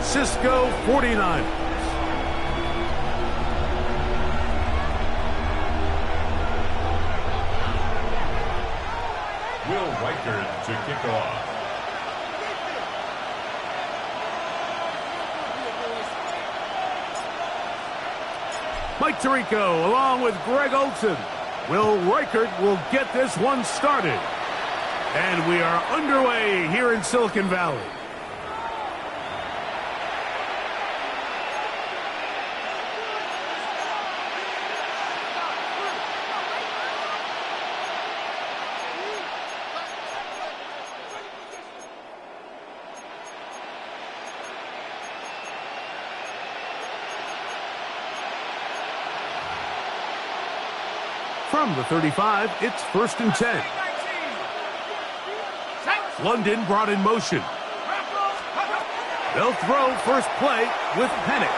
Francisco 49ers. Will Reichard to kick off. Mike Tirico along with Greg Olson. Will Reichard will get this one started. And we are underway here in Silicon Valley. From the 35, it's 1st and 10. London brought in motion. They'll throw first play with Penix.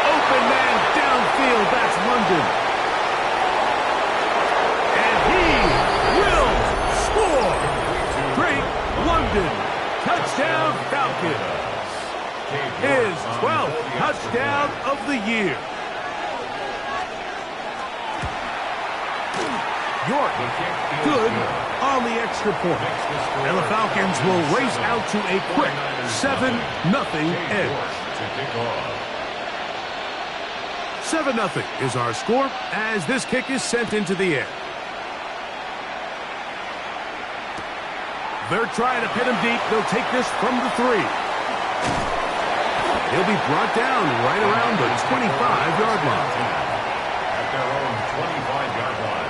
Open man downfield, that's London. And he will score. Drake London, touchdown Falcons. His 12th touchdown of the year. York, good on the extra point. And the Falcons will race out to a quick 7-0 edge. 7-0 is our score as this kick is sent into the air. They're trying to pin him deep. They'll take this from the 3. He'll be brought down right around the 25-yard line. At their own 25-yard line.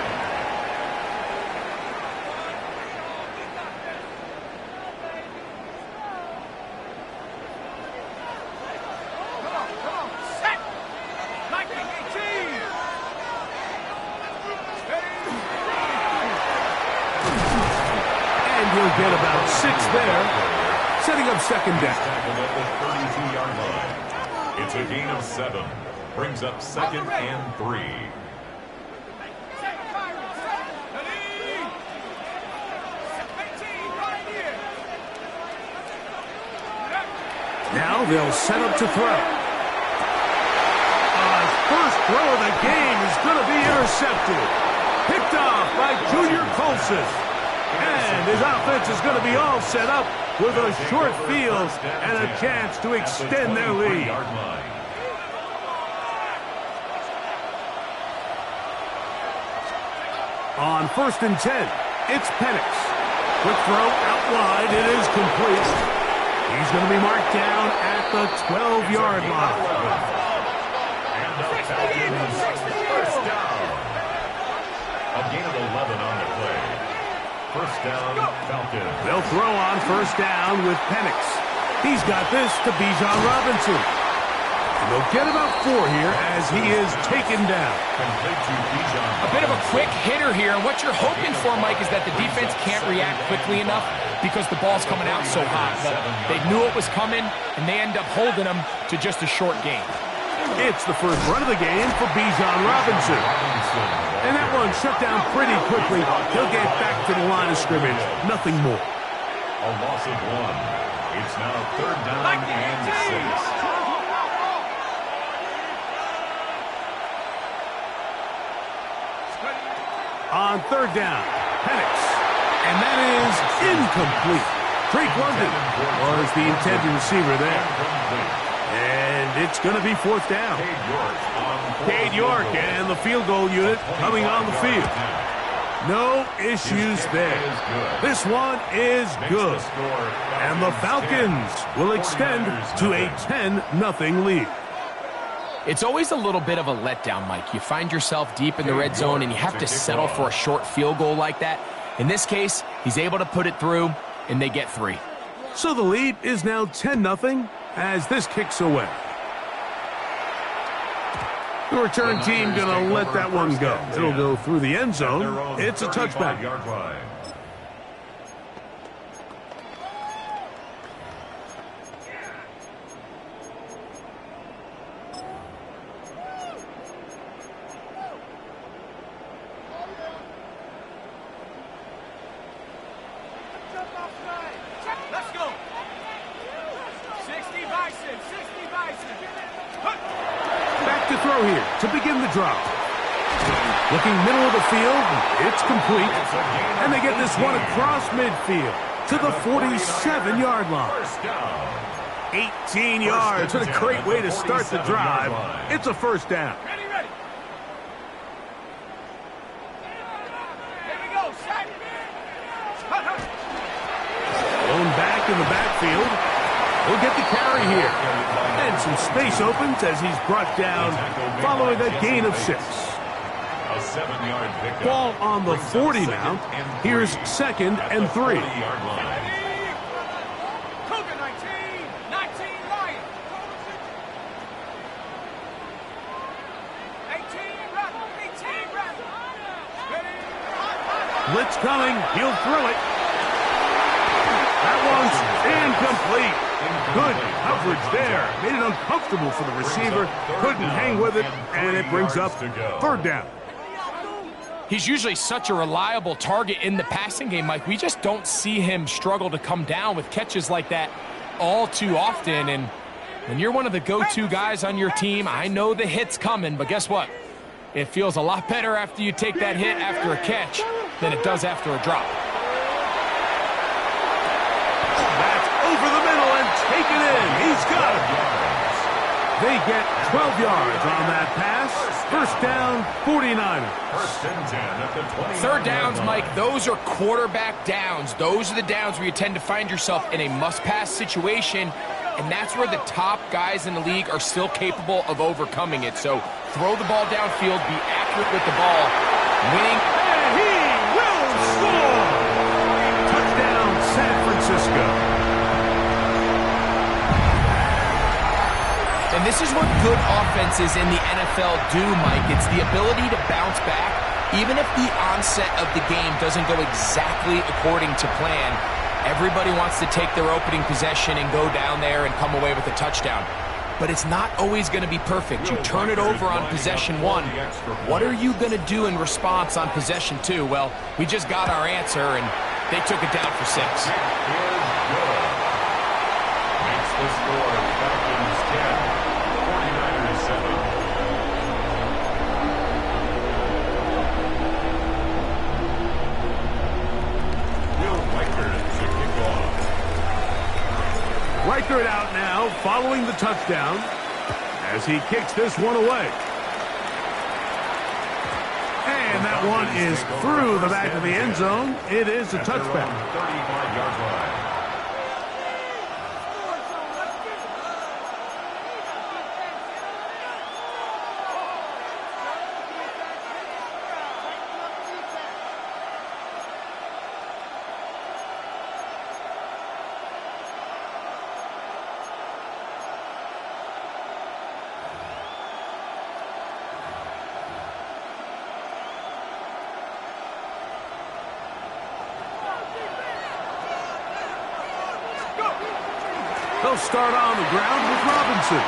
Get about 6 there, setting up second down. At the 32-yard line. It's a gain of 7. Brings up 2nd and 3. Now they'll set up to throw. First throw of the game is going to be intercepted. Picked off by Junior Colson. And his offense is going to be all set up with a short field and a chance to extend their lead. On 1st and 10, it's Penix. Quick throw out wide. It is complete. He's going to be marked down at the 12-yard line. And the Falcons first down. A gain of 11 on the play. First down, Falcons. They'll throw on 1st down with Penix. He's got this to Bijan Robinson. And they'll get about 4 here as he is taken down. A bit of a quick hitter here. What you're hoping for, Mike, is that the defense can't react quickly enough because the ball's coming out so hot. But they knew it was coming, and they end up holding them to just a short gain. It's the first run of the game for Bijan Robinson. And that one shut down pretty quickly. He'll get back to the line of scrimmage. Nothing more. A loss of 1. It's now 3rd down and 6. On 3rd down, Penix. And that is incomplete. Drake London was the intended receiver there. And it's going to be 4th down. Cade York and the field goal unit coming on the field. No issues there. This one is good. And the Falcons will extend to a 10-0 lead. It's always a little bit of a letdown, Mike. You find yourself deep in the red zone and you have to settle for a short field goal like that. In this case, he's able to put it through, and they get 3. So the lead is now 10-0 as this kicks away. The return team going to let that one go. It'll go through the end zone. It's a touchback. Back to throw here to begin the drop. Looking middle of the field, it's complete. And they get this one across midfield to the 47-yard line. 18 yards. What a great way to start the drive. It's a first down. Thrown back in the backfield. He'll get the carry here. And some space opens as he's brought down following a gain of 6. A 7-yard pickup. Ball on the 40 now. Here's 2nd and 3. Blitz coming. He'll throw it. That one's incomplete. Good coverage there. Made it uncomfortable for the receiver. Couldn't hang with it, and it brings up 3rd down. He's usually such a reliable target in the passing game, Mike. We just don't see him struggle to come down with catches like that all too often. And when you're one of the go-to guys on your team, I know the hit's coming, but guess what? It feels a lot better after you take that hit after a catch than it does after a drop. That's over the middle and taken in. He's got it. They get 12 yards on that pass. First down, 49ers. 3rd downs, Mike, those are quarterback downs. Those are the downs where you tend to find yourself in a must-pass situation, and that's where the top guys in the league are still capable of overcoming it. So throw the ball downfield, be accurate with the ball. Winning. And he will score! Touchdown, San Francisco. And this is what good offenses in the NFL do, Mike. It's the ability to bounce back, even if the onset of the game doesn't go exactly according to plan. Everybody wants to take their opening possession and go down there and come away with a touchdown. But it's not always going to be perfect. You turn it over on possession 1. What are you going to do in response on possession 2? Well, we just got our answer, and they took it down for 6. Makes the score Falcons 10, 49ers 7. Reichert out now, following the touchdown, as he kicks this one away. And that one is through the back of the end zone. It is a touchback. 35-yard line. They'll start on the ground with Robinson.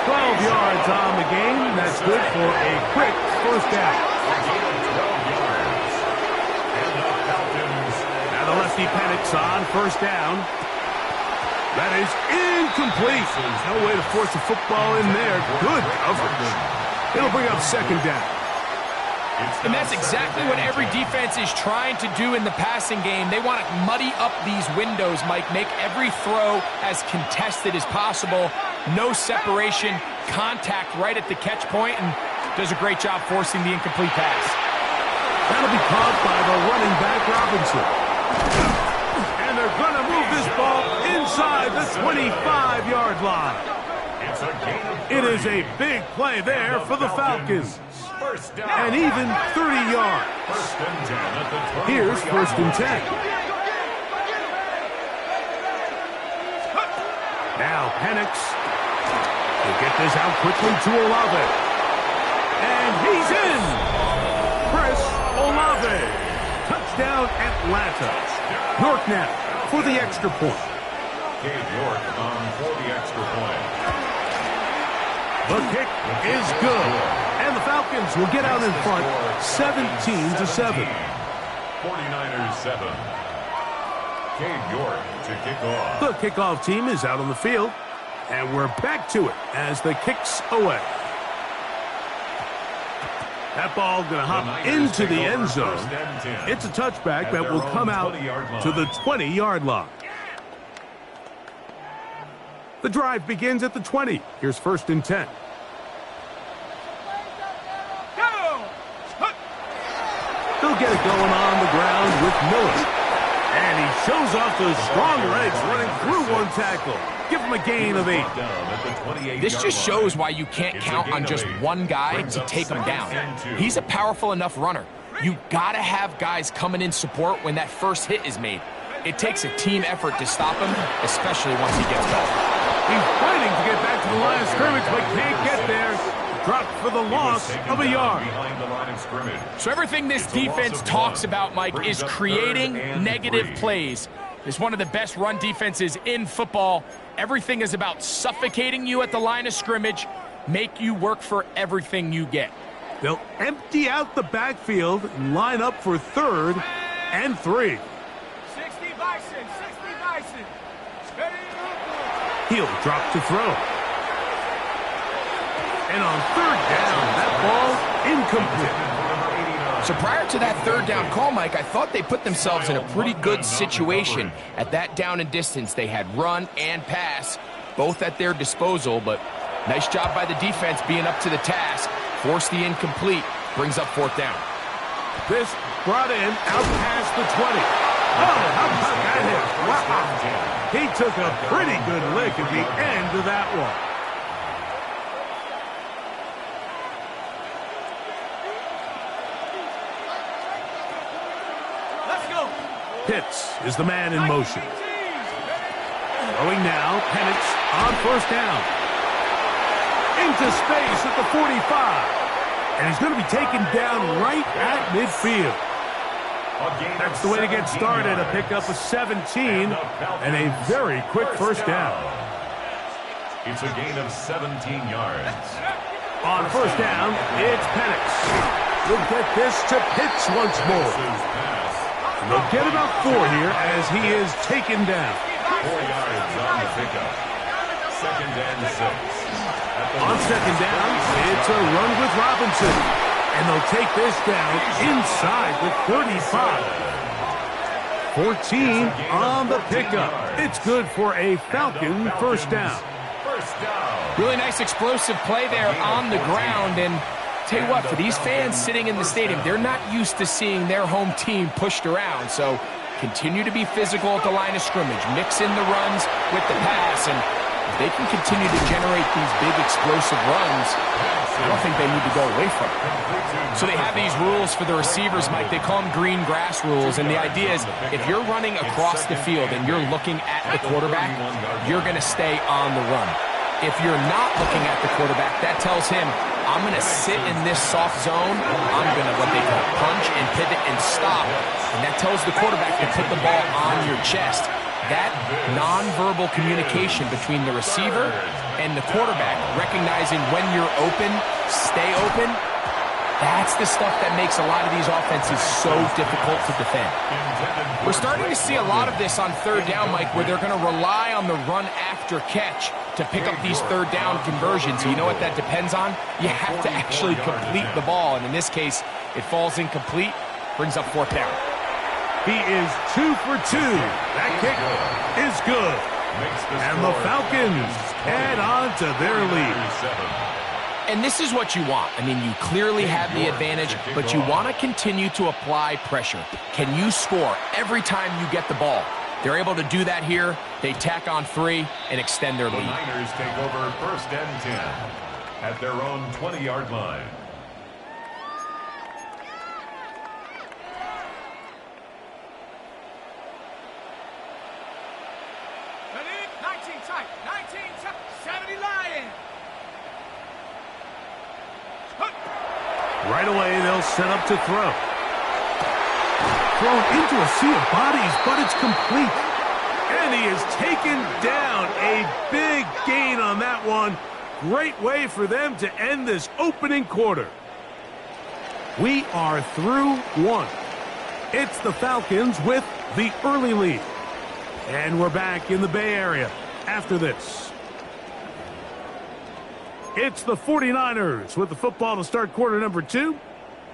12 yards on the game. That's good for a quick first down. Now the lefty Penix on first down. That is incomplete. There's no way to force the football in there. Good coverage. It'll bring up 2nd down. And that's exactly what every defense is trying to do in the passing game. They want to muddy up these windows, Mike, make every throw as contested as possible. No separation, contact right at the catch point, and does a great job forcing the incomplete pass. That'll be caught by the running back, Robinson. And they're going to move this ball inside the 25-yard line. It is a big play there for the Falcons. And even 30 yards. Here's 1st and 10. Now Penix will get this out quickly to Olave. And he's in. Chris Olave. Touchdown Atlanta. York now for the extra point. Gabe York on for the extra point. The kick is good. And the Falcons will get out in front 17-7. 49ers 7. to kick off. The kickoff team is out on the field, and we're back to it as the kick's away. That ball going to hop into the end zone. It's a touchback that will come out to the 20-yard line. The drive begins at the 20. Here's 1st and 10. They'll get it going on the ground with Miller. And he shows off those strong legs running through one tackle. Give him a gain of 8. This just shows why you can't count on just one guy to take him down. He's a powerful enough runner. You gotta have guys coming in support when that first hit is made. It takes a team effort to stop him, especially once he gets going. He's fighting to get back to the line of scrimmage, but can't get there. Dropped for the loss of a yard. So everything this defense talks about, Mike, is creating negative plays. It's one of the best run defenses in football. Everything is about suffocating you at the line of scrimmage, make you work for everything you get. They'll empty out the backfield and line up for 3rd and 3. 60 Bison, 60 Bison. He'll drop to throw. And on 3rd down, that ball incomplete. So prior to that 3rd down call, Mike, I thought they put themselves in a pretty good situation. At that down and distance, they had run and pass, both at their disposal, but nice job by the defense being up to the task. Force the incomplete, brings up 4th down. This brought in out past the 20. Oh, how about that hit? Wow. He took a pretty good lick at the end of that one. Pitts is the man in motion. Throwing now, Penix on 1st down. Into space at the 45. And he's going to be taken down right at midfield. That's the way to get started, a pickup of 17 and a very quick 1st down. It's a gain of 17 yards. On 1st down, it's Penix. We'll get this to Pitts once more. They'll get about 4 here as he is taken down. 4 yards on the pickup. 2nd and 6. On 2nd down, it's a run with Robinson. And they'll take this down inside the 35. 14 on the pickup. It's good for a Falcon 1st down. Really nice explosive play there on the ground, and tell you what, for these fans sitting in the stadium, they're not used to seeing their home team pushed around. So continue to be physical at the line of scrimmage. Mix in the runs with the pass, and if they can continue to generate these big explosive runs, I don't think they need to go away from it. So they have these rules for the receivers, Mike. They call them green grass rules, and the idea is if you're running across the field and you're looking at the quarterback, you're going to stay on the run. If you're not looking at the quarterback, that tells him, I'm going to sit in this soft zone. I'm going to what they call punch and pivot and stop. And that tells the quarterback to put the ball on your chest. That nonverbal communication between the receiver and the quarterback, recognizing when you're open, stay open, that's the stuff that makes a lot of these offenses so difficult to defend. We're starting to see a lot of this on 3rd down, Mike, where they're going to rely on the run after catch to pick up these 3rd down conversions. You know what that depends on? You have to actually complete the ball, and in this case, it falls incomplete, brings up 4th down. He is 2 for 2. That kick is good. And the Falcons add on to their lead. And this is what you want. I mean, you clearly have the advantage, but you want to continue to apply pressure. Can you score every time you get the ball? They're able to do that here. They tack on 3 and extend their lead. The Niners take over 1st and 10 at their own 20-yard line. Ready? 19 tight. 19 tight. 70 Lion. Right away, they'll set up to throw. Thrown into a sea of bodies, but it's complete. And he is taken down. A big gain on that one. Great way for them to end this opening quarter. We are through 1. It's the Falcons with the early lead. And we're back in the Bay Area after this. It's the 49ers with the football to start quarter number 2,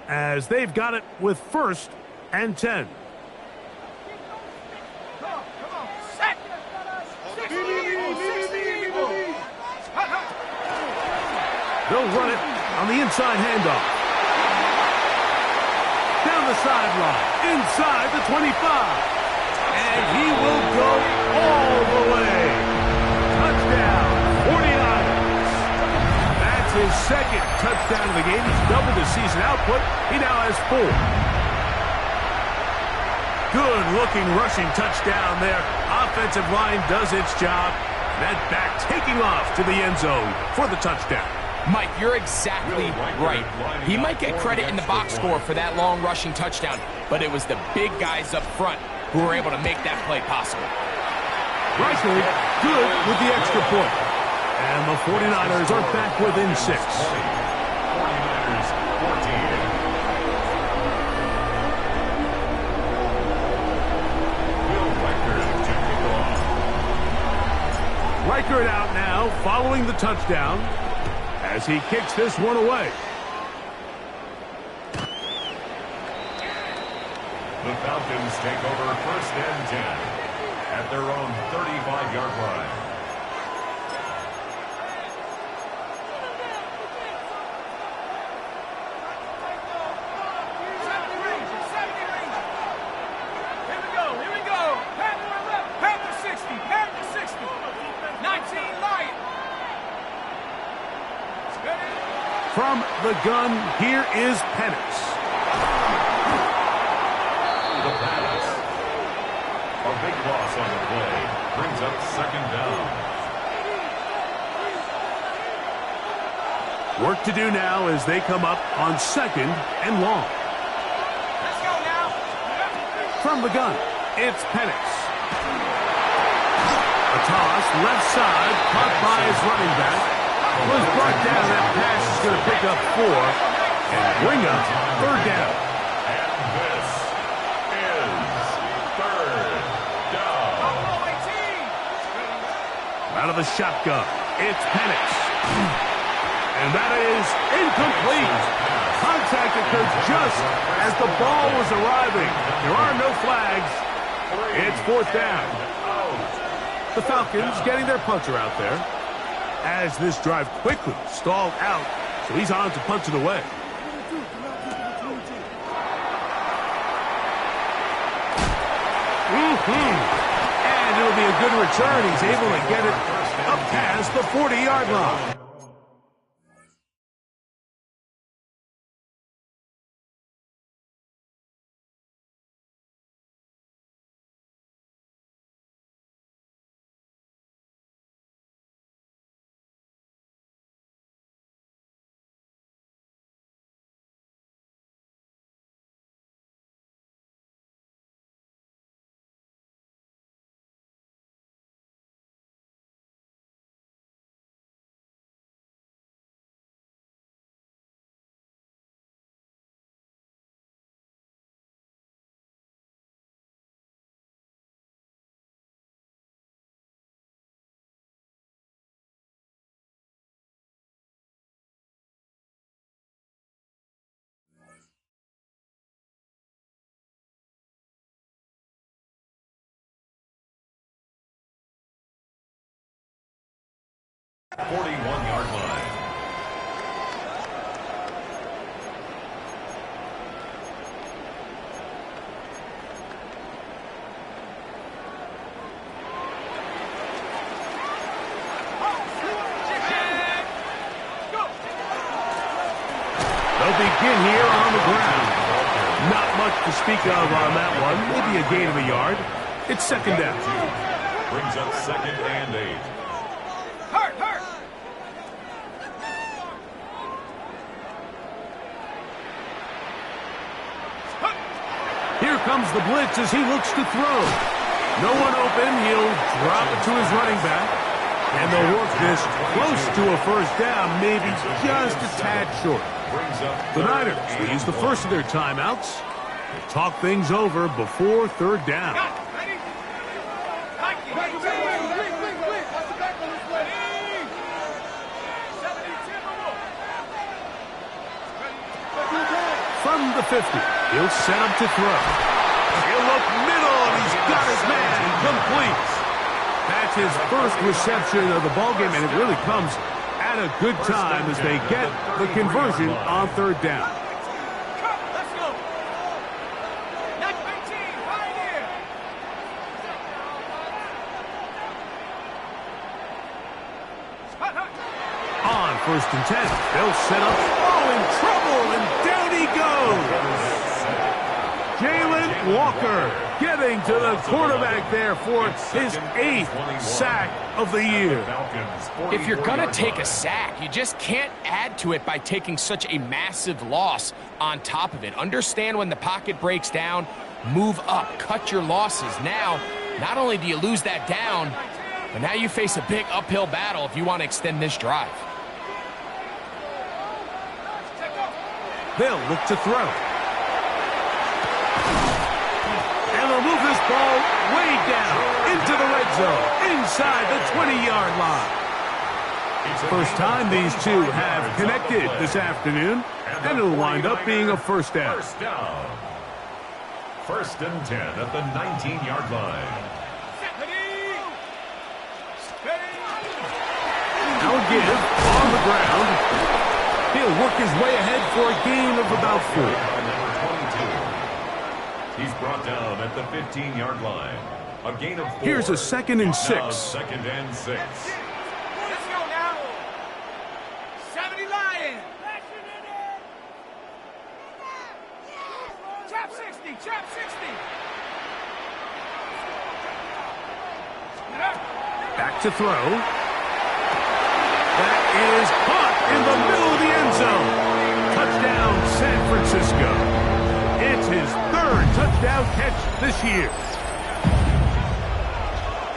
as they've got it with 1st and 10. They'll run it on the inside handoff. Down the sideline, inside the 25. And he will go all the way. Touchdown, 49ers. That's his 2nd touchdown of the game. He's doubled his season output. He now has 4. Good-looking rushing touchdown there. Offensive line does its job. That back taking off to the end zone for the touchdown. Mike, you're exactly right. He might get credit in the box score for that long rushing touchdown, but it was the big guys up front who were able to make that play possible. Riker good with the extra point. And the 49ers are back within 6. 49ers 14. Riker out now following the touchdown as he kicks this one away. The Falcons take over 1st and 10 at their own 35-yard line. Here we go. Panther 60. 19 Lion. From the gun, here is Penix. The pass. A big loss on the play. Brings up 2nd down. Work to do now as they come up on 2nd and long. Let's go now. From the gun, it's Penix. A toss, left side, caught by his running back. Was brought down. That pass is going to pick up 4 and bring up 3rd down. And this is 3rd down. Out of the shotgun, it's Penix. And that is incomplete. Contact occurred just as the ball was arriving. There are no flags. It's 4th down. The Falcons getting their punter out there as this drive quickly stalled out, so he's on to punch it away. And it'll be a good return. He's able to get it up past the 40-yard line. Forty-one-yard line. They'll begin here on the ground. Not much to speak of on that one. Maybe a gain of a yard. It's 2nd down. Brings up 2nd and 8. Hurt. Here comes the blitz as he looks to throw. No one open. He'll drop it to his running back. And they'll work this close to a 1st down, maybe just a tad short. The Niners will use the first of their timeouts to talk things over before 3rd down. the 50. He'll set up to throw. He'll look middle, and he's got his man. Complete. That's his first reception of the ballgame, and it really comes at a good time as they get the conversion on third down. Let's go. That's 18, Pioneer. On first and 10, they'll set up. Oh, in trouble, and down he goes. Jalen Walker getting to the quarterback there for his 8th sack of the year. If you're going to take a sack, you just can't add to it by taking such a massive loss on top of it. Understand when the pocket breaks down, move up, cut your losses. Now, not only do you lose that down, but now you face a big uphill battle if you want to extend this drive. They'll look to throw. And they'll move this ball way down into the red zone, inside the 20-yard line. First time these two have connected this afternoon, and it'll wind up being a first down. First down. First and 10 at the 19-yard line. Now give on the ground. He'll work his way ahead for a gain of about 4. He's brought down at the 15-yard line. A gain of 4. Here's a 2nd and 6. Now 2nd and 6. Let's go now. 70 Lions. Trap 60, trap 60. Back to throw. That is caught in the middle of the end zone. Touchdown, San Francisco. It's his 3rd touchdown catch this year.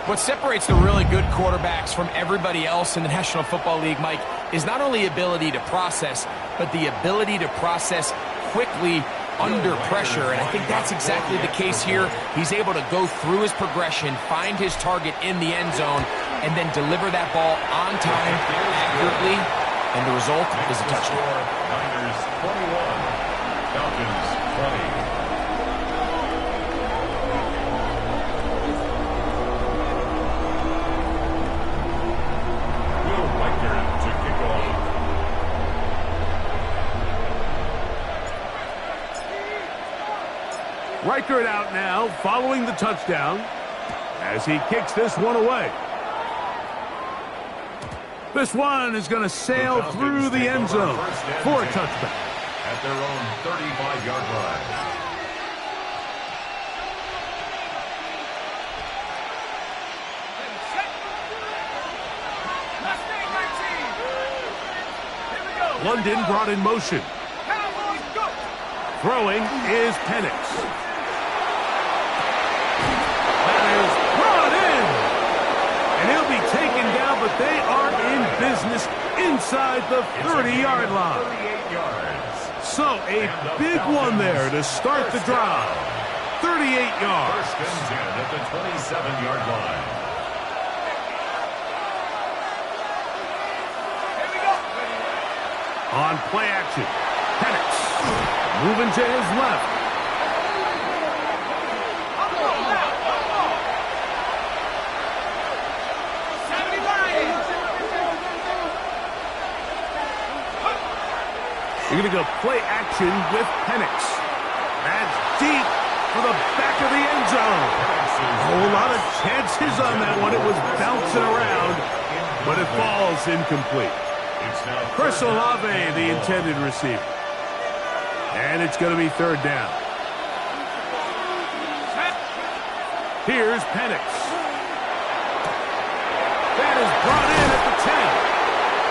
What separates the really good quarterbacks from everybody else in the National Football League, Mike, is not only ability to process, but the ability to process quickly under pressure, and I think that's exactly the case here. He's able to go through his progression, find his target in the end zone, and then deliver that ball on time, accurately, and the result is a touchdown. Niners 21, Falcons 20. Will Riker to kick off. Reichert out now, following the touchdown, as he kicks this one away. This one is going to sail through the end zone for a touchback. At their own 35-yard line. London brought in motion. Throwing is Penix. That is brought in. And he'll be taken down, but they are in business inside the 30-yard line. 38 yards. So a big one there to start the drive. 38 yards. First and 10 at the 27-yard line. On play action, Penix moving to his left. You're going to go play action with Penix. That's deep for the back of the end zone. A whole lot of chances on that one. It was bouncing around, but it falls incomplete. Chris Olave, the intended receiver. And it's going to be third down. Here's Penix. That is brought in at the 10.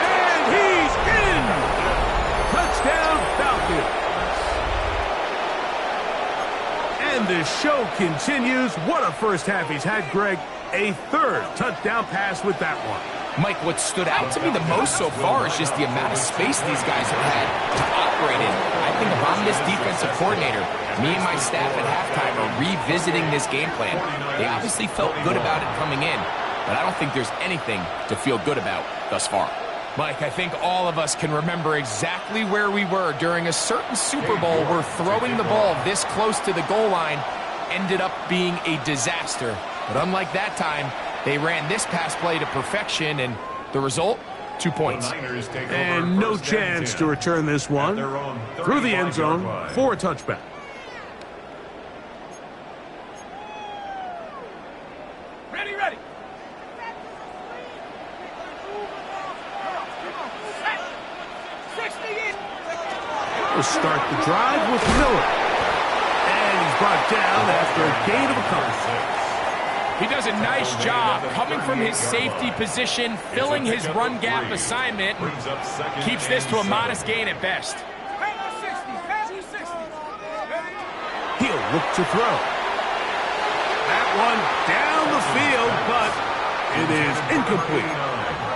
And he's in! Touchdown, Falcons. And the show continues. What a first half he's had, Greg. A 3rd touchdown pass with that one. Mike, what stood out to me the most so far is just the amount of space these guys have had to operate in. I think if I'm this defensive coordinator, me and my staff at halftime are revisiting this game plan. They obviously felt good about it coming in, but I don't think there's anything to feel good about thus far. Mike, I think all of us can remember exactly where we were during a certain Super Bowl where throwing the ball this close to the goal line ended up being a disaster. But unlike that time, they ran this pass play to perfection, and the result, 2 points. And no chance to return this one through the end zone for a touchback. Ready, ready. We'll start the drive with Miller. And he's brought down after a gain of a couple. He does a nice job coming from his safety position, filling his run gap assignment, and keeps this to a modest gain at best. He'll look to throw. That one down the field, but it is incomplete.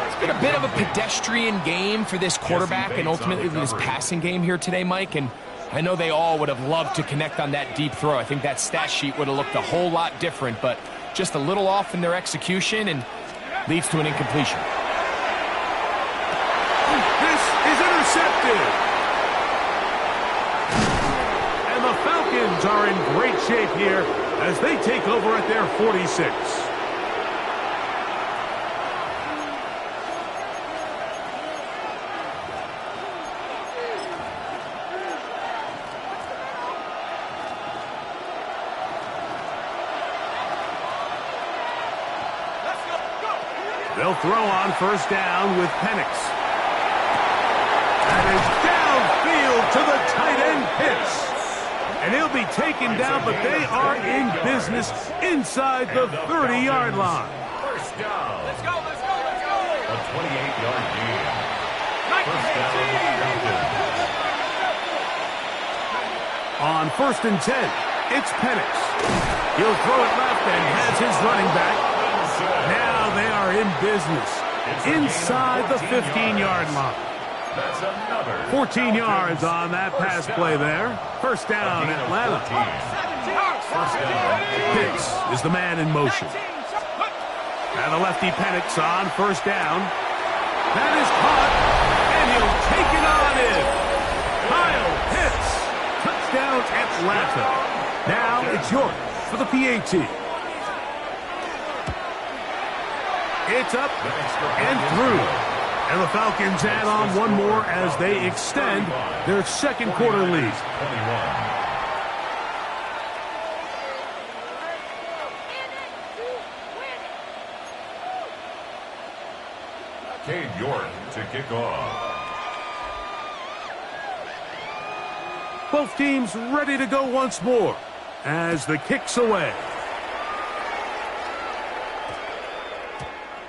It's been a bit of a pedestrian game for this quarterback and ultimately this passing game here today, Mike, and I know they all would have loved to connect on that deep throw. I think that stat sheet would have looked a whole lot different, but just a little off in their execution and leads to an incompletion. This is intercepted. And the Falcons are in great shape here as they take over at their 46. They'll throw on first down with Penix. That is downfield to the tight end Pitts. And he'll be taken down, but they are in business inside the 30-yard line. First down. Let's go, let's go, let's go. A 28-yard gain. First down. On first and 10, it's Penix. He'll throw it left and has his running back. Now they are in business inside the 15-yard line. That's another 14 yards on that pass play there. First down, Atlanta. Pitts is the man in motion. And the lefty Penix on first down. That is caught, and he'll take it on in. Kyle Pitts. Touchdown, Atlanta. Now it's York for the PAT. It's up and through. And the Falcons add on one more as they extend their second quarter lead. Cade York to kick off. Both teams ready to go once more as the kick's away.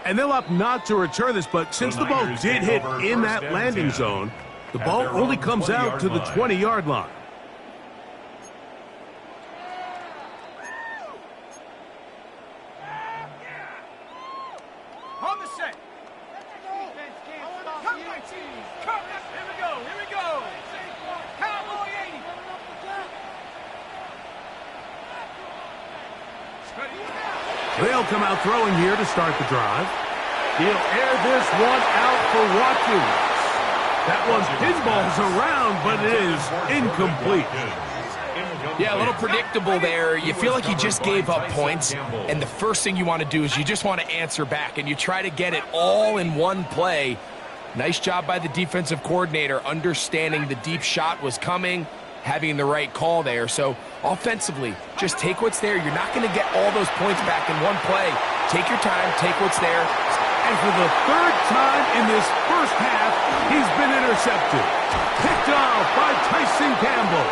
And they'll opt not to return this, but since the ball did hit in that landing zone, the ball only comes out to the 20-yard line. On the set. Come, my team. Come. Here we go, here we go. Cowboy 80. They'll come out throwing here to start the drive. He'll air this one out for Watkins. That one pinballs around, but it is incomplete. Yeah, a little predictable there. You feel like he just gave up points, and the first thing you want to do is you just want to answer back, and you try to get it all in one play. Nice job by the defensive coordinator, understanding the deep shot was coming, having the right call there. So offensively, just take what's there. You're not going to get all those points back in one play. Take your time, take what's there. And for the third time in this first half, he's been intercepted. Picked off by Tyson Campbell.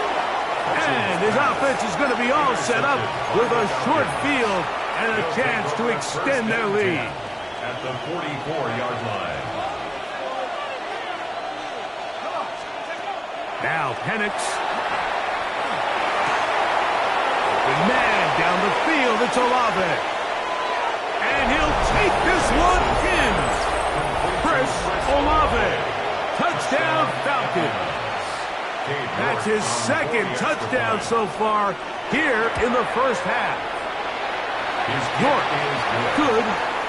And his offense is going to be all set up with a short field and a chance to extend their lead. At the 44-yard line. Now Penix. Open man down the field. It's Olave. And he'll take this one in. Chris Olave. Touchdown Falcons. That's his second touchdown so far here in the first half. York, good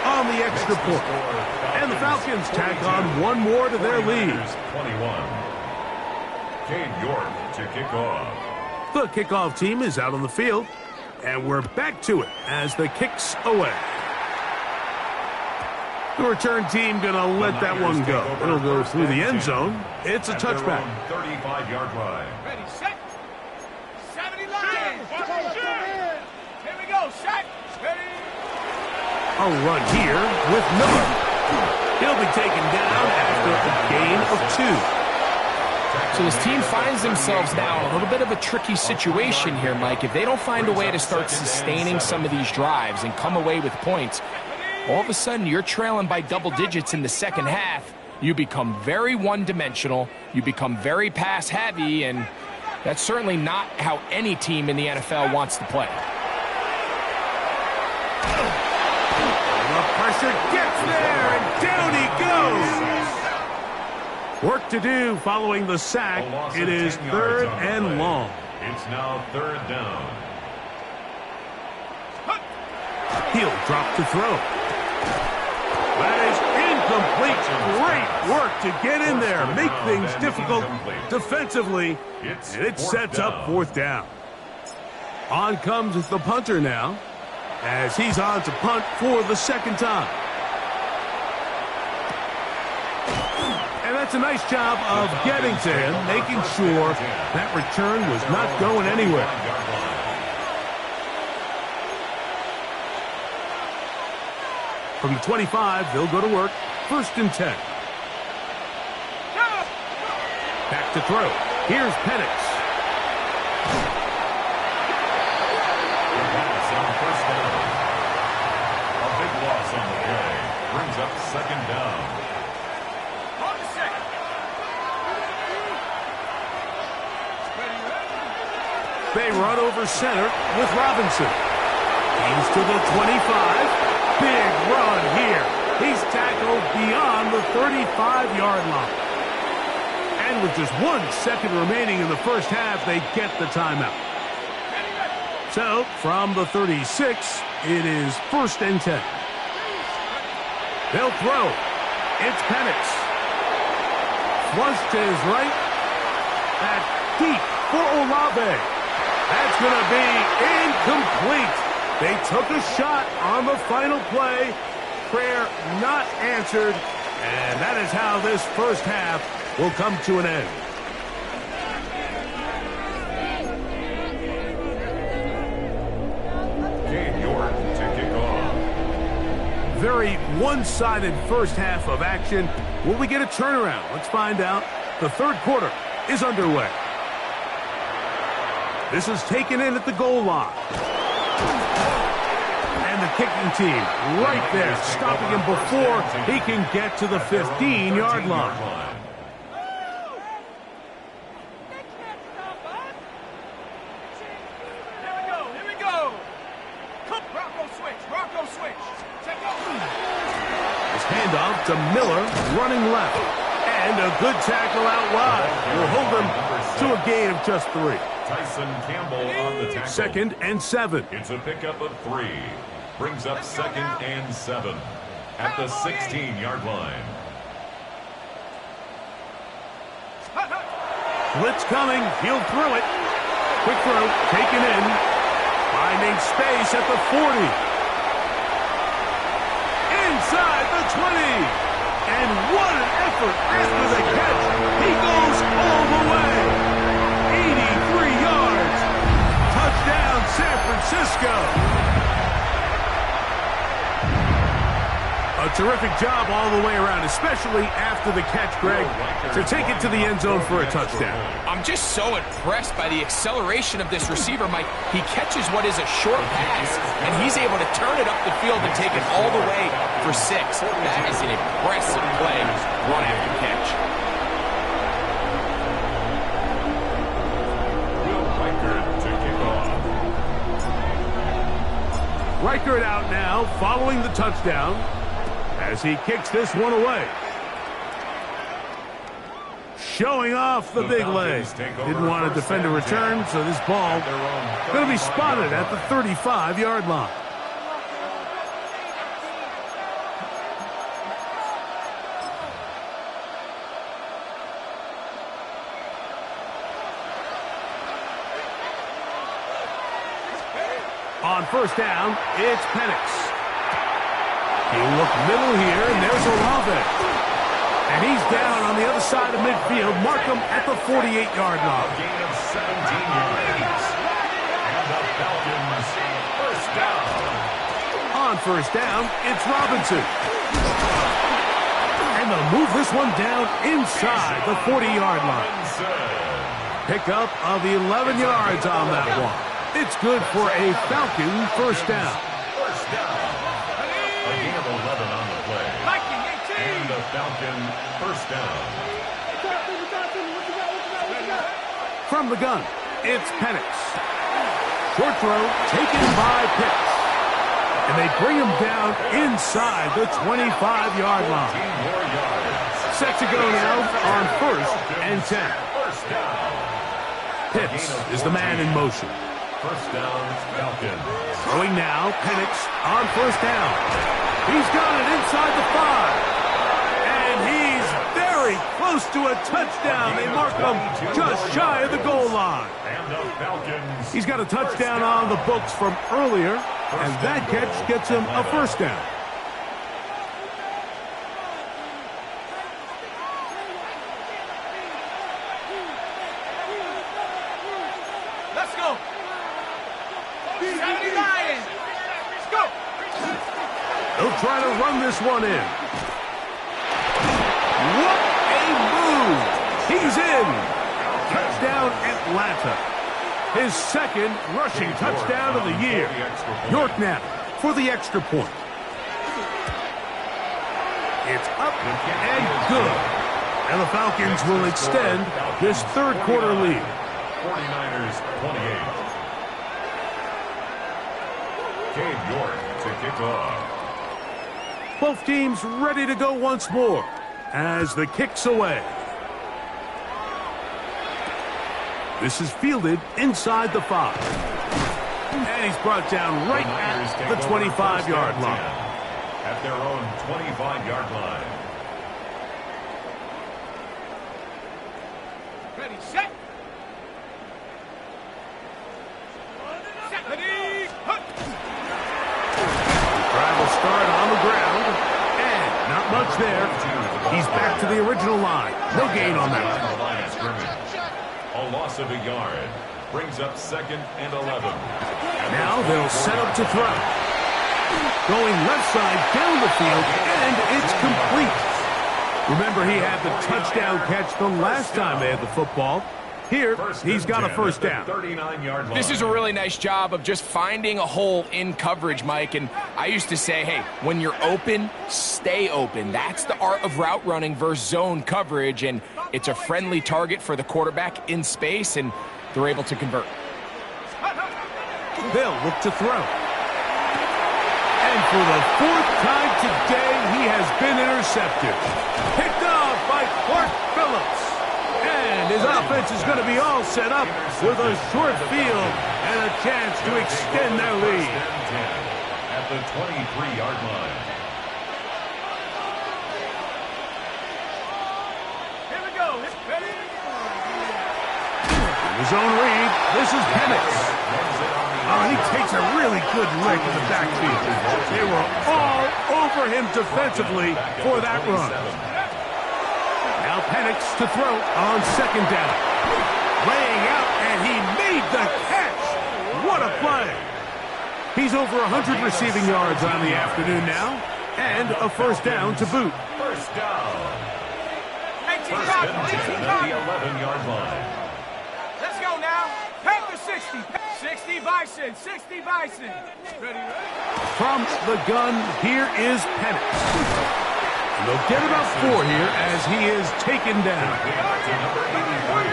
on the extra point. And the Falcons tack on one more to their lead. 21. Cade York to kick off. The kickoff team is out on the field, and we're back to it as the kick's away. The return team going to let that one go. It'll go through the end zone. It's a touchback. 35-yard line. Ready, set. 70 Lions. Here we go, set. Ready. A run here with Miller. He'll be taken down after a gain of 2. So this team finds themselves now in a little bit of a tricky situation here, Mike. If they don't find a way to start sustaining some of these drives and come away with points, all of a sudden you're trailing by double digits in the second half. You become very one-dimensional. You become very pass-heavy, and that's certainly not how any team in the NFL wants to play. The pressure gets there, and down he goes. Work to do following the sack. It is 3rd and long. It's now 3rd down. He'll drop to throw. That is incomplete. Great work to get in there, make things difficult defensively, and it sets up 4th down. On comes the punter now, as he's on to punt for the 2nd time. And that's a nice job of getting to him, making sure that return was not going anywhere. From the 25, they'll go to work. 1st and 10. Back to throw. Here's Penix. A big loss on the play. Brings up 2nd down. On the 2nd. They run over center with Robinson. He's to the 25. Big run here. He's tackled beyond the 35-yard line. And with just 1 second remaining in the first half, they get the timeout. So, from the 36, it is 1st and 10. They'll throw. It's Penix. Flush to his right. That's deep for Olave. That's going to be incomplete. They took a shot on the final play. Prayer not answered. And that is how this first half will come to an end. Cade York to kick off. Very one-sided first half of action. Will we get a turnaround? Let's find out. The 3rd quarter is underway. This is taken in at the goal line. And the kicking team right there, stopping him before he can get to the 15-yard line. Here we go. Bronco switch. Check out. His handoff to Miller, running left. And a good tackle out wide. Will hold him to a gain of just 3. Tyson Campbell on the tackle. 2nd and 7. It's a pickup of 3. Brings up 2nd and 7 at the 16-yard line. Blitz coming. He'll throw it. Quick throw. Taken in. Finding space at the 40. Inside the 20. And what an effort after the catch. He goes all the way. 83 yards. Touchdown, San Francisco. A terrific job all the way around, especially after the catch, Greg, to take it to the end zone for a touchdown. I'm just so impressed by the acceleration of this receiver, Mike. He catches what is a short pass, and he's able to turn it up the field and take it all the way for 6. That is an impressive play, run after catch. Reichert out now, following the touchdown, as he kicks this one away. Showing off the big leg. Didn't want to defend a return, so this ball going to be spotted at the 35-yard line. first down, it's Penix. He'll look middle here, and there's Olave. And he's down on the other side of midfield. Mark him at the 48-yard line. A gain of 17 yards. And the Falcons first down. On first down, it's Robinson. And they'll move this one down inside the 40-yard line. Pickup of 11 yards on that one. It's good for a Falcon first down. First down. A gain of 11 on the play. And the Falcon first down. From the gun, it's Penix. Short throw taken by Pitts. And they bring him down inside the 25-yard line. Set to go now on first and 10. First down. Pitts is the man in motion. First down, Falcons. Throwing now, Penix on first down. He's got it inside the 5. And he's very close to a touchdown. They mark him just shy of the goal line. And the Falcons. He's got a touchdown on the books from earlier, and that catch gets him a first down. Let's go. 70 Lions. Let's go. They'll try to run this one in. What a move! He's in. Touchdown, Atlanta. His second rushing touchdown of the year. York now for the extra point. It's up and good. And the Falcons will extend this third quarter lead. 49ers 28. Cade York to kick off. Both teams ready to go once more as the kick's away. This is fielded inside the 5. And he's brought down right at the 25-yard line. At their own 25-yard line. Ready, set. Set, ready, hut. Drive will start on the ground. And not much there. He's back to the original line. No gain on that. Line of scrimmage. A loss of a yard. Brings up second and 11. Now they'll set up to throw. Going left side down the field, and it's complete. Remember, he had the touchdown catch the last time they had the football. Here, he's got a first down. 39-yard line. This is a really nice job of just finding a hole in coverage, Mike. And I used to say, hey, when you're open, stay open. That's the art of route running versus zone coverage. And it's a friendly target for the quarterback in space, and they're able to convert. They'll look to throw. And for the 4th time today, he has been intercepted. Picked off by Clark Phillips. And his offense is going to be all set up with a short field and a chance to extend their lead. At the 23-yard line. Here we go. Ready? In his own read, this is Penix. Oh, he takes a really good lick in the backfield. They were all over him defensively for that run. Now Penix to throw on second down. Laying out, and he made the catch. What a play. He's over 100 receiving yards on the afternoon now, and a first down to boot. First down. 18 First Cotton, and 10 18 at Cotton. the 11-yard line. Let's go now. Panther 60. 60 Bison. 60 Bison. Ready? From the gun, here is Penix. They'll get about 4 here as he is taken down. To number 83.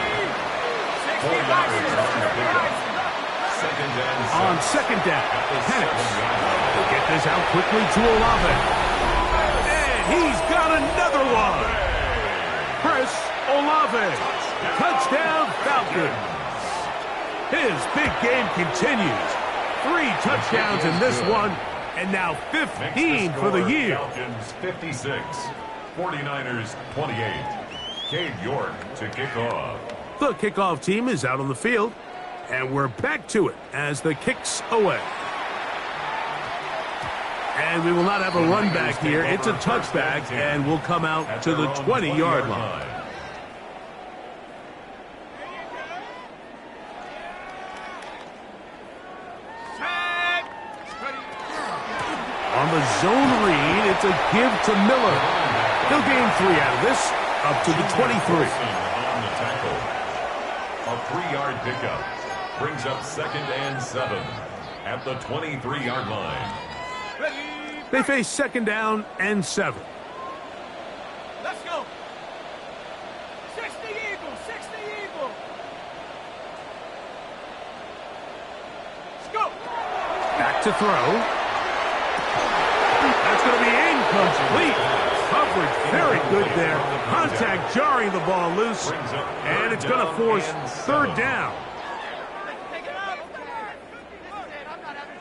4 yards on the pickup. Second and 6. On second down, Penix will get this out quickly to Olave. And he's got another one. Chris Olave. Touchdown Falcons. His big game continues. 3 touchdowns in this one, and now 15 for the year. Falcons 56, 49ers 28. Cade York to kick off. The kickoff team is out on the field, and we're back to it as the kick's away. And we will not have a run back here. It's a touchback, and we'll come out to the 20-yard line. On the zone read, it's a give to Miller. He'll gain 3 out of this, up to the 23. On the tackle. A 3-yard pickup brings up 2nd and 7 at the 23-yard line. They face 2nd down and 7. Let's go. 60 Eagles, 60 Eagles. Let's go. Back to throw. That's going to be incomplete. Coverage very good there. Contact jarring the ball loose. And it's going to force 3rd down.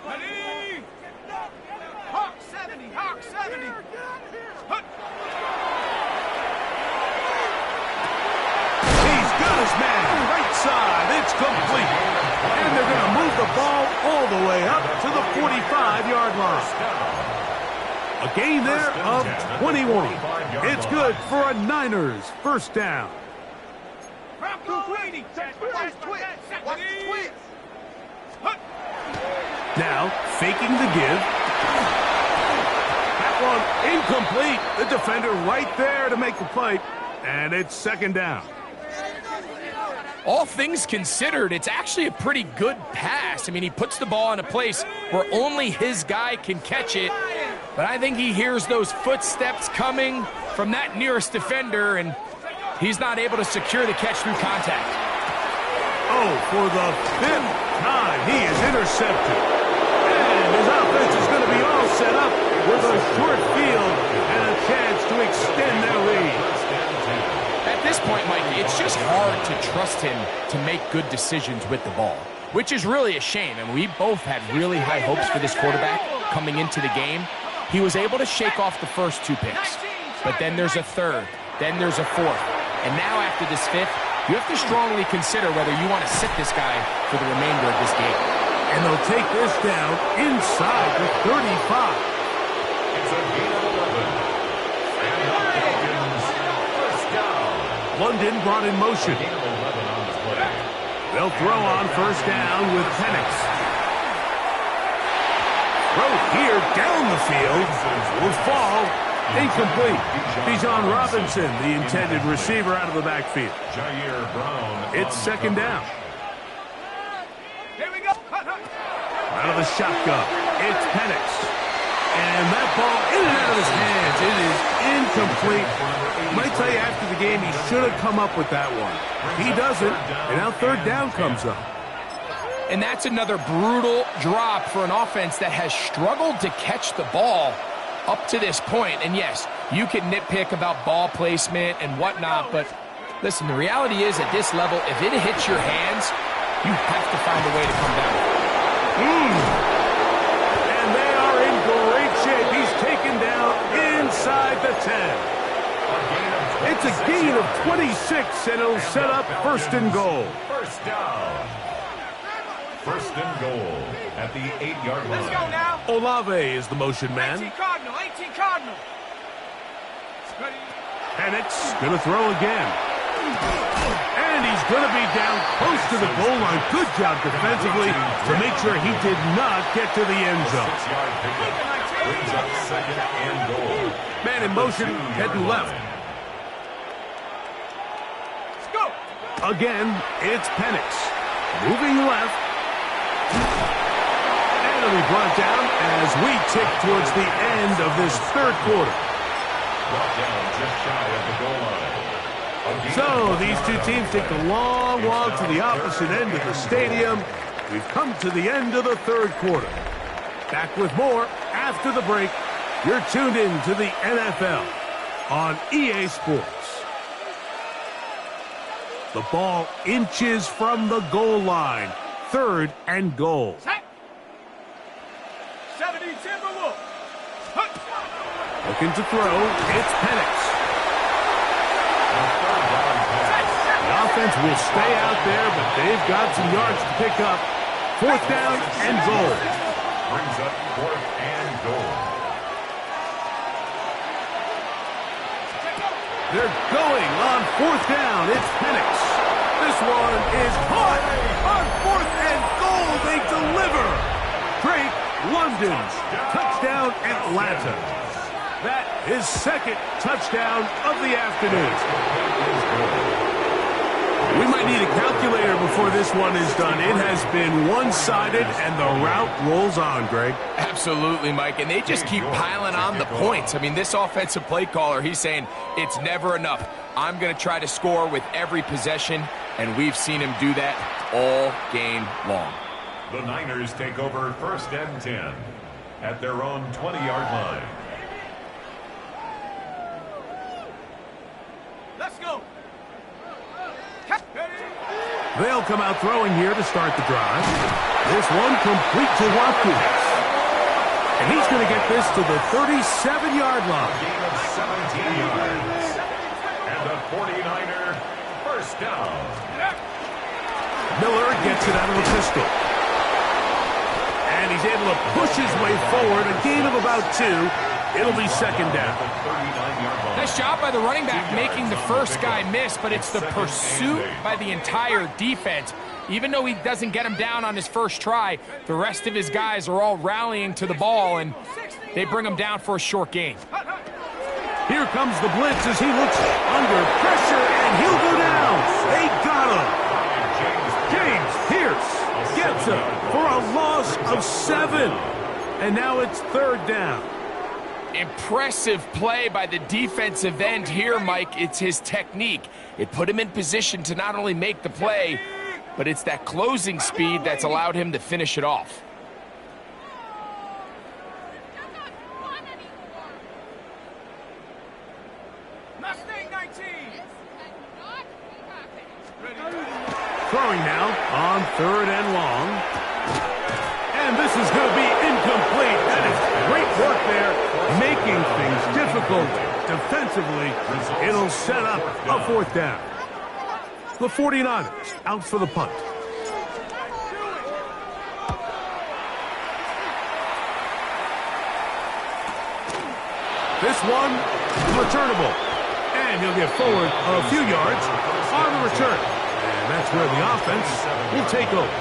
Ready? Hawk 70, Hawk 70. He's got his man. Right side. It's complete. And they're going to move the ball all the way up to the 45-yard line. A gain there of 21. It's good for a Niners 1st down. Now, faking the give. That one incomplete. The defender right there to make the play. And it's 2nd down. All things considered, it's actually a pretty good pass. I mean, he puts the ball in a place where only his guy can catch it. But I think he hears those footsteps coming from that nearest defender, and he's not able to secure the catch through contact. Oh, for the 5th time, he is intercepted. And his offense is going to be all set up with a short field and a chance to extend their lead. At this point, Mike, it's just hard to trust him to make good decisions with the ball, which is really a shame. And we both had really high hopes for this quarterback coming into the game. He was able to shake off the first 2 picks, but then there's a 3rd, then there's a 4th, and now after this 5th, you have to strongly consider whether you want to sit this guy for the remainder of this game. And they'll take this down inside the 35. It's a gain of 11. And the Falcons, 1st down. London brought in motion. Gain of 11 on the play. They'll throw on 1st down with Penix. Throw here down the field will fall incomplete. Bijan Robinson, the intended receiver, out of the backfield. Jair Brown. It's 2nd down. Here we go. Out of the shotgun, it's Penix. And that ball in and out of his hands. It is incomplete. Might tell you after the game he should have come up with that one. He doesn't, and now 3rd down comes up. And that's another brutal drop for an offense that has struggled to catch the ball up to this point. And yes, you can nitpick about ball placement and whatnot, but listen, the reality is at this level, if it hits your hands, you have to find a way to come down. And they are in great shape. He's taken down inside the 10. It's a gain of 26, and it'll set up 1st and goal. 1st down. 1st and goal at the 8-yard line. Let's go now. Olave is the motion man. 18 Cardinal, 18 Cardinal. Penix going to throw again. And he's going to be down close to the goal line. Good job defensively to make sure he did not get to the end zone. 6-yard pickup brings up 2nd and goal. Man in motion, heading left. Let's go. Again, it's Penix. Moving left. And it'll be brought down as we tick towards the end of this 3rd quarter. Brought down just shy of the goal line. So these 2 teams take the long walk to the opposite end of the stadium. We've come to the end of the 3rd quarter. Back with more after the break. You're tuned in to the NFL on EA Sports. The ball inches from the goal line. 3rd and goal. 70 Timberwolves. Looking to throw. It's Penix. The offense will stay out there, but they've got some yards to pick up. 4th down and goal. Brings up 4th and goal. They're going on 4th down. It's Penix. This one is caught on 4th and goal. They deliver. Drake London. Touchdown Atlanta. That is 2nd touchdown of the afternoon. We might need a calculator before this one is done. It has been one-sided, and the route rolls on, Greg. Absolutely, Mike, and they just keep piling on the points. I mean, this offensive play caller, he's saying it's never enough. I'm going to try to score with every possession, and we've seen him do that all game long. The Niners take over 1st and 10 at their own 20-yard line. Let's go. They'll come out throwing here to start the drive. This one complete to Watkins. And he's going to get this to the 37-yard line. Gain of 17 yards. And the 49er 1st down. Miller gets it out of the pistol. And he's able to push his way forward. A gain of about 2. It'll be 2nd down. Nice job by the running back making the first guy miss, but it's the pursuit by the entire defense. Even though he doesn't get him down on his first try, the rest of his guys are all rallying to the ball, and they bring him down for a short gain. Here comes the blitz as he looks under pressure, and he'll go down. They got him. James Pierce gets him for a loss of 7. And now it's 3rd down. Impressive play by the defensive end here, Mike. It's his technique. It put him in position to not only make the play, but it's that closing speed that's allowed him to finish it off. Mustang 19. Throwing now on 3rd and long. And this is going to be incomplete. That is great work there, making things difficult defensively. It'll set up a 4th down. The 49ers out for the punt. This one returnable. And he'll get forward a few yards on the return. And that's where the offense will take over.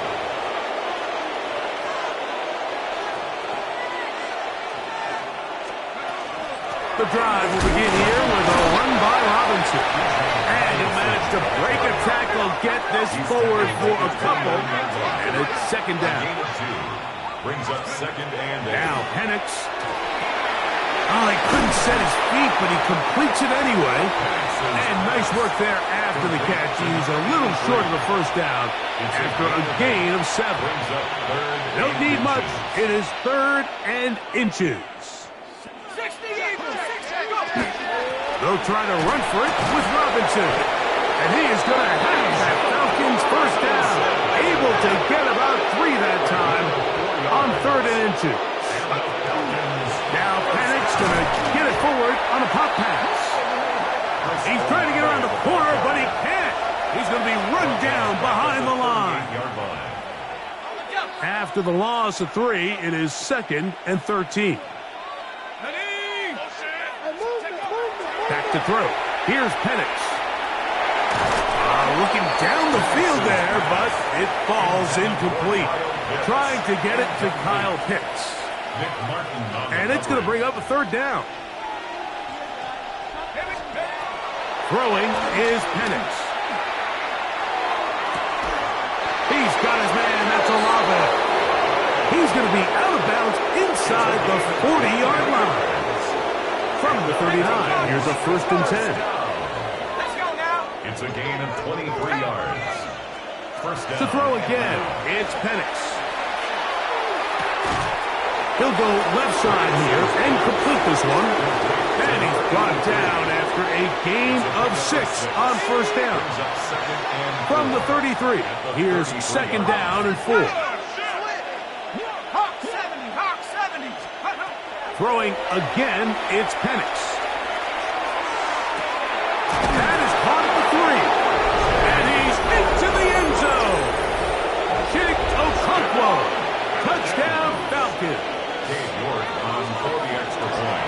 The drive will begin here with a run by Robinson. And he'll manage to break a tackle, get this forward for a couple. And it's 2nd down. Brings up 2nd and 8. Now Penix. Oh, he couldn't set his feet, but he completes it anyway. And nice work there after the catch. He's a little short of the 1st down after a gain of 7. Don't need much. It is 3rd and inches. They'll try to run for it with Robinson. And he is going to have that Falcons 1st down. Able to get about 3 that time on 3rd and inches. Now Penix going to get it forward on a pop pass. He's trying to get around the corner, but he can't. He's going to be run down behind the line. After the loss of 3, it is 2nd and 13. Back to throw. Here's Penix. Looking down the field there, but it falls incomplete. Trying to get it to Kyle Pitts. And it's going to bring up a 3rd down. Throwing is Penix. He's got his man. That's Olave. He's going to be out of bounds inside the 40-yard line. From the 39, here's a 1st and 10. Let's go now. It's a gain of 23 yards. 1st down. To throw again, it's Penix. He'll go left side here and complete this one. And he's brought down after a gain of 6 on 1st down. From the 33, here's 2nd down and 4. Throwing again, it's Penix. That is caught at the 3. And he's into the end zone. Chig Okonkwo. Touchdown, Falcons. Dave York on for the extra point.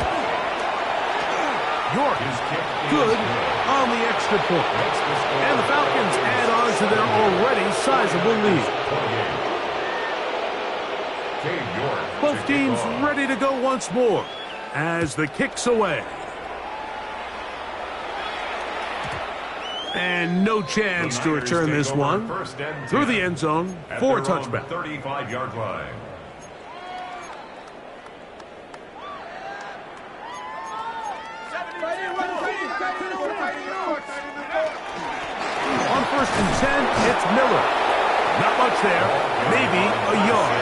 York His kick good on the extra point. And the Falcons add on to their already sizable lead. Both teams ready to go once more as the kick's away. And no chance to return this one through the end zone for a touchback. 35-yard line. On 1st and 10, it's Miller. Not much there, maybe a yard.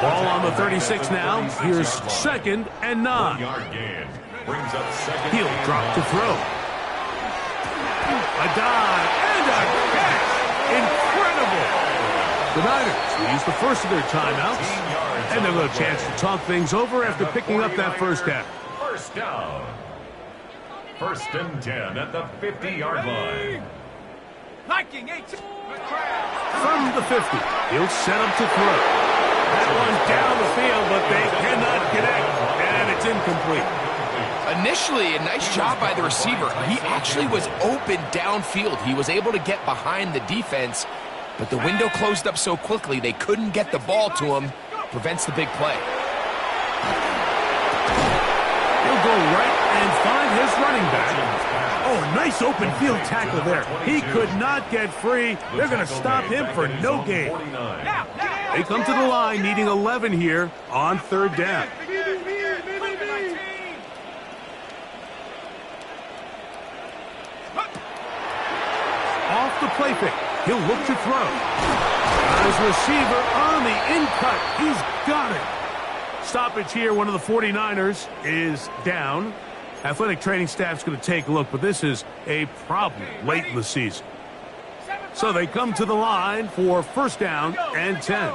Ball on the 36 now. Here's 2nd and 9. He'll drop to throw. A dive and a catch. Incredible. The Niners will use the first of their timeouts, and they'll have a chance to talk things over after picking up that first down. First down. 1st and 10 at the 50-yard line. From the 50, he'll set up to throw. That one's down the field, but they cannot connect, and it's incomplete. Initially, a nice job by the receiver. He actually was open downfield. He was able to get behind the defense, but the window closed up so quickly they couldn't get the ball to him. Prevents the big play. He'll go right and find his running back. Oh, a nice open field tackle there. He could not get free. They're going to stop him for no gain. They come to the line needing 11 here on 3rd down. Off the play fake. He'll look to throw. His receiver on the in-cut. He's got it. Stoppage here. One of the 49ers is down. Athletic training staff's going to take a look, but this is a problem late in the season. So they come to the line for 1st down and 10.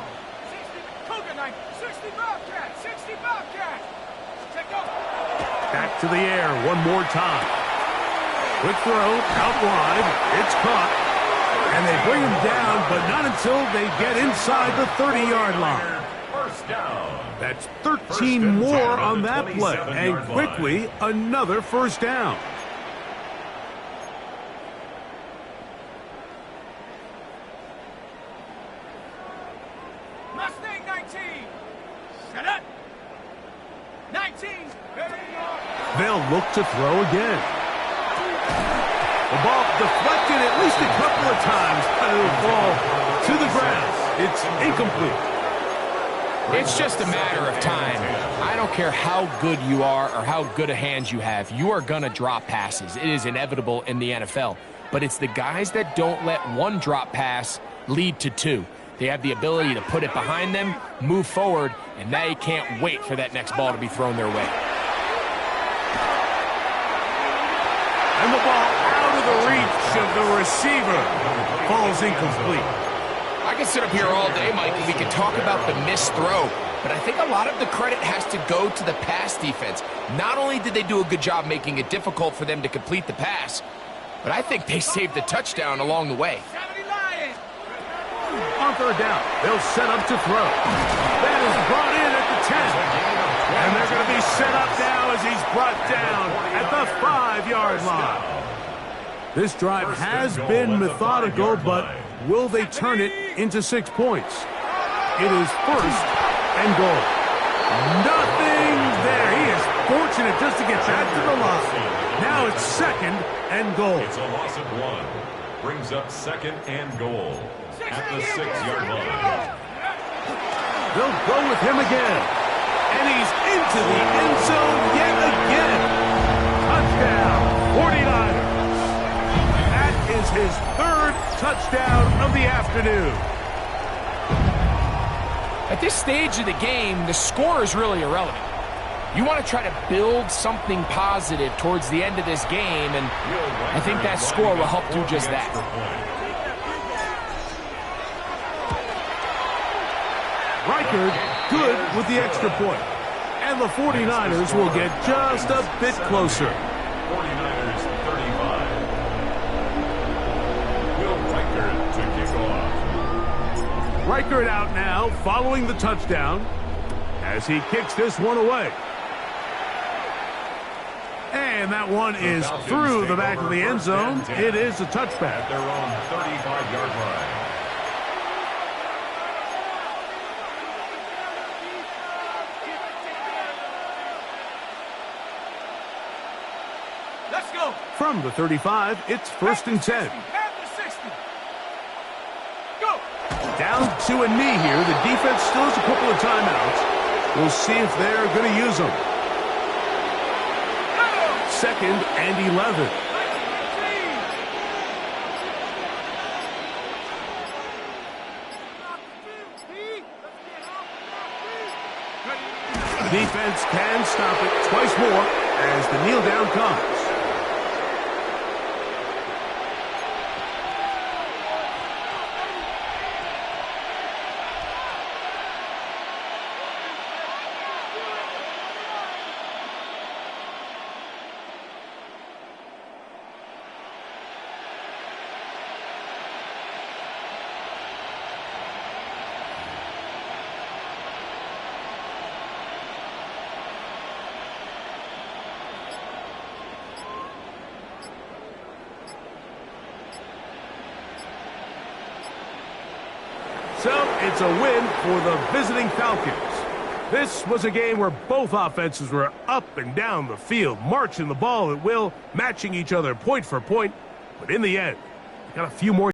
Back to the air one more time. Quick throw, out wide. It's caught. And they bring him down, but not until they get inside the 30-yard line. First down. That's 13 more on that play. And quickly, another 1st down. Mustang 19. Set up. 19. They'll look to throw again. The ball deflected at least a couple of times, but it'll fall to the ground. It's incomplete. It's just a matter of time. I don't care how good you are or how good a hand you have. You are going to drop passes. It is inevitable in the NFL. But it's the guys that don't let one drop pass lead to 2. They have the ability to put it behind them, move forward, and they can't wait for that next ball to be thrown their way. And the ball out of the reach of the receiver falls incomplete. I can sit up here all day, Mike, and we can talk about the missed throw, but I think a lot of the credit has to go to the pass defense. Not only did they do a good job making it difficult for them to complete the pass, but I think they saved the touchdown along the way. On 3rd down, they'll set up to throw. That is brought in at the 10. And they're going to be set up now as he's brought down at the 5-yard line. This drive has been methodical, but will they turn it into 6 points? It is 1st and goal. Nothing there. He is fortunate just to get back to the line. Now it's 2nd and goal. It's a loss of 1. Brings up 2nd and goal at the 6-yard line. They'll go with him again. And he's into the end zone yet again. Touchdown, 49ers. That is his 3rd touchdown of the afternoon. At this stage of the game, the score is really irrelevant. You want to try to build something positive towards the end of this game, and I think that score will help do just that. Reichard, good with the extra point. And the 49ers will get just a bit closer. 49ers 35. Will Reichard to kick off. Reichard out now following the touchdown as he kicks this one away. And And that one is through the back of the end zone. It is a touchback. At their own 35-yard line. Let's go. From the 35, it's 1st and 10. At the 60. Go. Down to a knee here. The defense still has a couple of timeouts. We'll see if they're going to use them. 2nd and 11. Defense can stop it twice more as the kneel down comes. So it's a win for the visiting Falcons. This was a game where both offenses were up and down the field, marching the ball at will, matching each other point for point. But in the end, got a few more